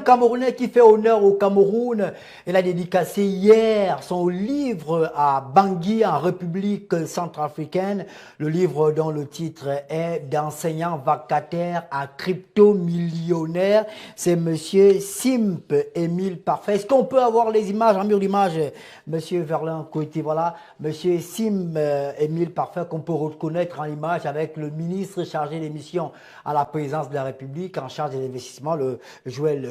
Camerounais qui fait honneur au Cameroun. Il a dédicacé hier son livre à Bangui, en République centrafricaine. Le livre dont le titre est d'enseignant vacataire à crypto-millionnaire. C'est monsieur Simp Émile Parfait. Est-ce qu'on peut avoir les images, en mur d'image, monsieur Verlin Coité, voilà, monsieur Simp Émile Parfait, qu'on peut reconnaître en image avec le ministre chargé des missions à la présidence de la République, en charge des investissements, le Joël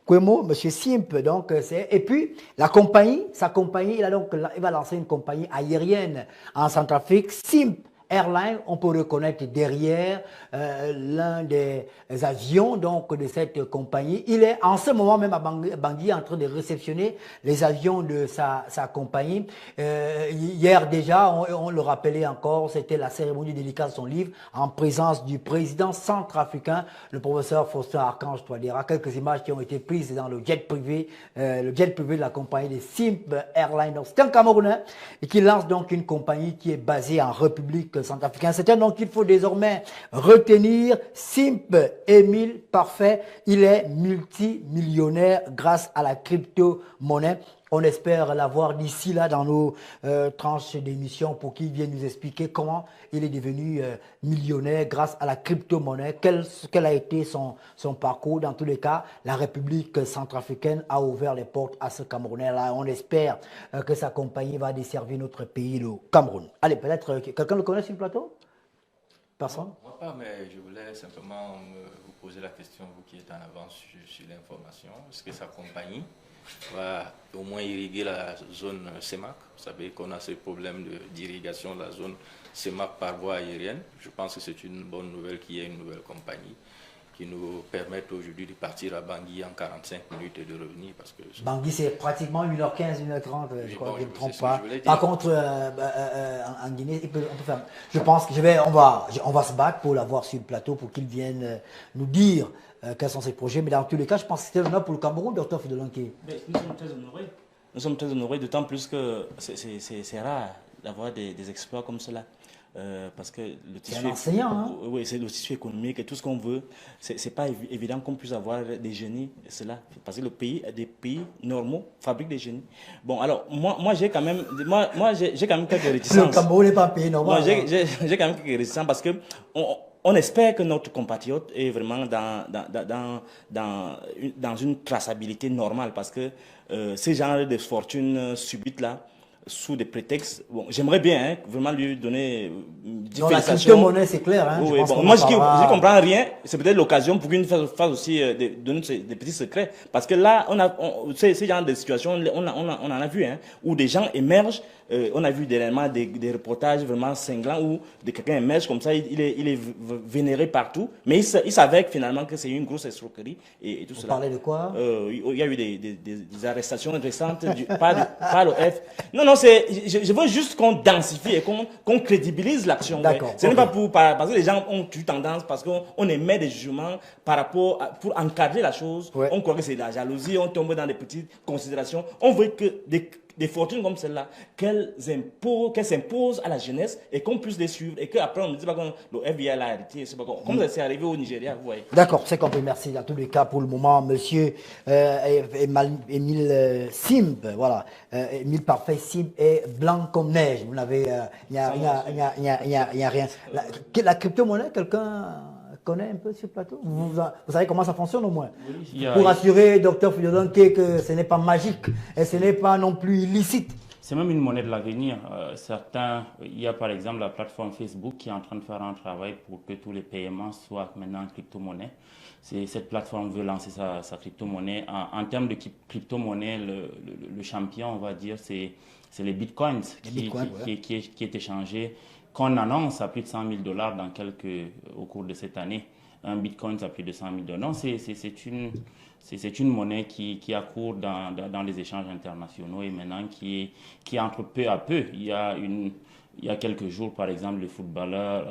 Kwemo, monsieur Simp, donc c'est, et puis la compagnie, sa compagnie, il va lancer une compagnie aérienne en Centrafrique, Simp Airline, on peut reconnaître derrière l'un des avions donc de cette compagnie. Il est en ce moment même à Bangui en train de réceptionner les avions de sa compagnie. Hier déjà, on le rappelait encore, c'était la cérémonie délicate de son livre en présence du président centrafricain, le professeur Faustin Archange Touadéra. Quelques images qui ont été prises dans le jet privé de la compagnie de Simp Airline. C'est un Camerounais et qui lance donc une compagnie qui est basée en République centrafricaine. C'est un nom qu'il faut désormais retenir. Simp Émile Parfait, il est multimillionnaire grâce à la crypto-monnaie. On espère l'avoir d'ici là dans nos tranches d'émission pour qu'il vienne nous expliquer comment il est devenu millionnaire grâce à la crypto-monnaie, quel a été son parcours. Dans tous les cas, la République centrafricaine a ouvert les portes à ce Camerounais-là. On espère que sa compagnie va desservir notre pays, le Cameroun. Allez, peut-être quelqu'un le connaît sur le plateau? Personne? Moi pas, mais je voulais simplement vous poser la question, vous qui êtes en avance sur l'information. Est-ce que sa compagnie va au moins irriguer la zone CEMAC? Vous savez qu'on a ce problème d'irrigation de la zone CEMAC par voie aérienne. Je pense que c'est une bonne nouvelle qu'il y ait une nouvelle compagnie qui nous permette aujourd'hui de partir à Bangui en 45 minutes et de revenir. Parce que Bangui, c'est pratiquement 1h15, 1h30, je crois que je ne me trompe pas. Que Par contre, en Guinée, on peut faire. Je pense que on va se battre pour l'avoir sur le plateau pour qu'il vienne nous dire quels sont ses projets. Mais dans tous les cas, je pense que c'était l'honneur pour le Cameroun, Dr Fidelanké. Nous sommes très honorés. Nous sommes très honorés, d'autant plus que c'est rare d'avoir des exploits comme cela. Parce que le tissu, oui, c'est le tissu économique et tout ce qu'on veut. C'est pas évident qu'on puisse avoir des génies, cela. Parce que des pays normaux fabriquent des génies. Bon, alors moi j'ai quand même, j'ai quand même quelques réticences. Le Cameroun n'est pas un pays normal. Moi, j'ai quand même quelques réticences parce que on espère que notre compatriote est vraiment dans une traçabilité normale, parce que ces genres de fortunes subites là, sous des prétextes, bon, j'aimerais bien vraiment lui donner dans la crypto-monnaie, c'est clair. Hein, oui, bon, moi, je ne comprends rien. C'est peut-être l'occasion pour qu'il fasse aussi donner des petits secrets. Parce que là, ces genres de situations, on en a vu, hein, où des gens émergent. On a vu dernièrement des reportages vraiment cinglants où quelqu'un émerge comme ça, il est vénéré partout. Mais il savait finalement que c'est une grosse escroquerie et tout cela. Vous parlez de quoi? Il y a eu des arrestations récentes par le F. Non, je veux juste qu'on densifie et qu'on crédibilise l'action. D'accord. Ce n'est pas parce que les gens ont eu tendance, parce qu'on émet des jugements par rapport pour encadrer la chose. Ouais. On croit que c'est de la jalousie, on tombe dans des petites considérations. On veut que des fortunes comme celle-là, qu'elles s'imposent à la jeunesse et qu'on puisse les suivre et qu'après on ne dit pas que le FBI l'a arrêté. Comme ça s'est arrivé au Nigeria, vous voyez. D'accord, c'est compris. Merci. Dans tous les cas, pour le moment, monsieur Émile Simp, voilà. Émile Parfait Simp est blanc comme neige. Vous n'avez, il n'y a rien. La crypto-monnaie, quelqu'un connaît un peu sur le plateau? Vous savez comment ça fonctionne au moins? Oui, pour assurer Dr Fidelanké que ce n'est pas magique et ce n'est pas non plus illicite. C'est même une monnaie de l'avenir. Il y a par exemple la plateforme Facebook qui est en train de faire un travail pour que tous les paiements soient maintenant en crypto-monnaie. Cette plateforme veut lancer sa crypto-monnaie. En termes de crypto-monnaie, le champion, on va dire, c'est les bitcoins qui est échangé, qu'on annonce à plus de 100 000 $ au cours de cette année. Un bitcoin, ça plus de 100 000 $. Non, c'est une monnaie qui accourt dans les échanges internationaux et maintenant qui entre peu à peu. Il y a quelques jours, par exemple, le footballeur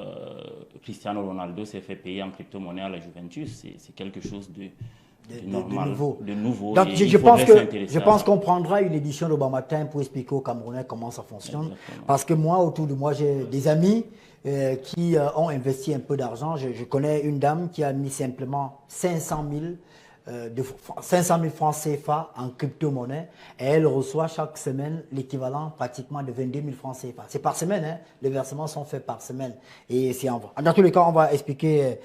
Cristiano Ronaldo s'est fait payer en crypto-monnaie à la Juventus. C'est quelque chose de nouveau. Donc, je pense qu'on prendra une édition de Bon Matin pour expliquer aux Camerounais comment ça fonctionne. Exactement. Parce que moi, autour de moi, j'ai des amis qui ont investi un peu d'argent. Je connais une dame qui a mis simplement 500 000 de 500 000 francs CFA en crypto-monnaie et elle reçoit chaque semaine l'équivalent pratiquement de 22 000 francs CFA. C'est par semaine, hein, les versements sont faits par semaine. Et c'est dans tous les cas, on va expliquer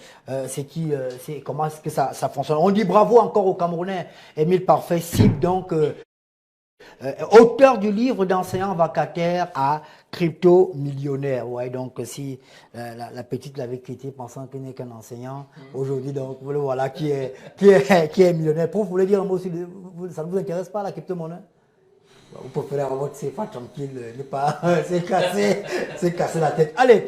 comment est-ce que ça fonctionne. On dit bravo encore aux Camerounais. Émile Parfait cible donc auteur du livre d'enseignant vacataire à crypto-millionnaire. Ouais, donc si la petite l'avait quitté pensant qu'il n'est qu'un enseignant, aujourd'hui, donc vous le voilà qui est millionnaire. Pour vous voulez dire un mot aussi, ça ne vous intéresse pas la crypto-monnaie? Vous préférez avoir votre CFA tranquille, ne pas c'est cassé la tête. Allez.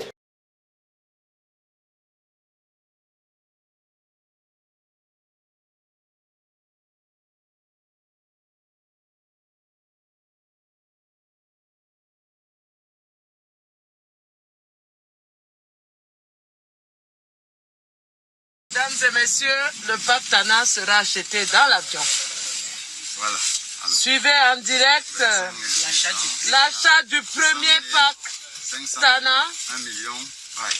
Mesdames et messieurs, le pack Tana sera acheté dans l'avion. Voilà. Alors, suivez en direct l'achat du premier pack Tana. 1 million. Ouais.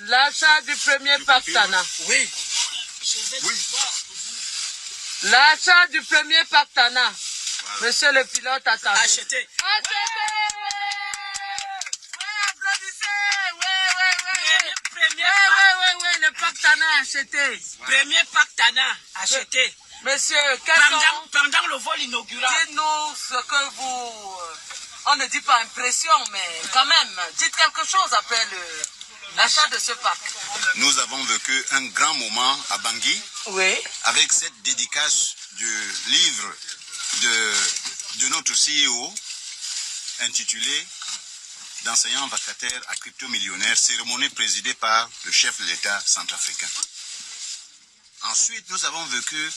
L'achat du premier pack Tana. Oui. Oui. L'achat du premier pack Tana. Voilà. Monsieur le pilote, attendez. Acheté. Oui, le pack Tana acheté. Premier pack Tana acheté. Monsieur, pendant le vol inaugural. Dites-nous ce que vous... on ne dit pas impression, mais quand même, dites quelque chose après l'achat de ce pack. Nous avons vécu un grand moment à Bangui. Oui. Avec cette dédicace du livre de notre CEO intitulé d'enseignants vacataires à crypto-millionnaires, cérémonie présidée par le chef de l'État centrafricain. Ensuite, nous avons vécu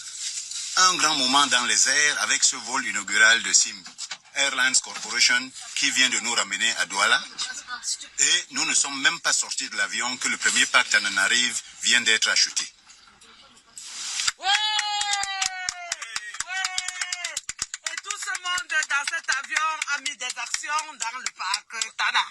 un grand moment dans les airs avec ce vol inaugural de Sim Airlines Corporation qui vient de nous ramener à Douala. Et nous ne sommes même pas sortis de l'avion que le premier pack Tananarive vient d'être acheté. Et tout ce monde dans cet avion a mis des actions dans le parc Tana.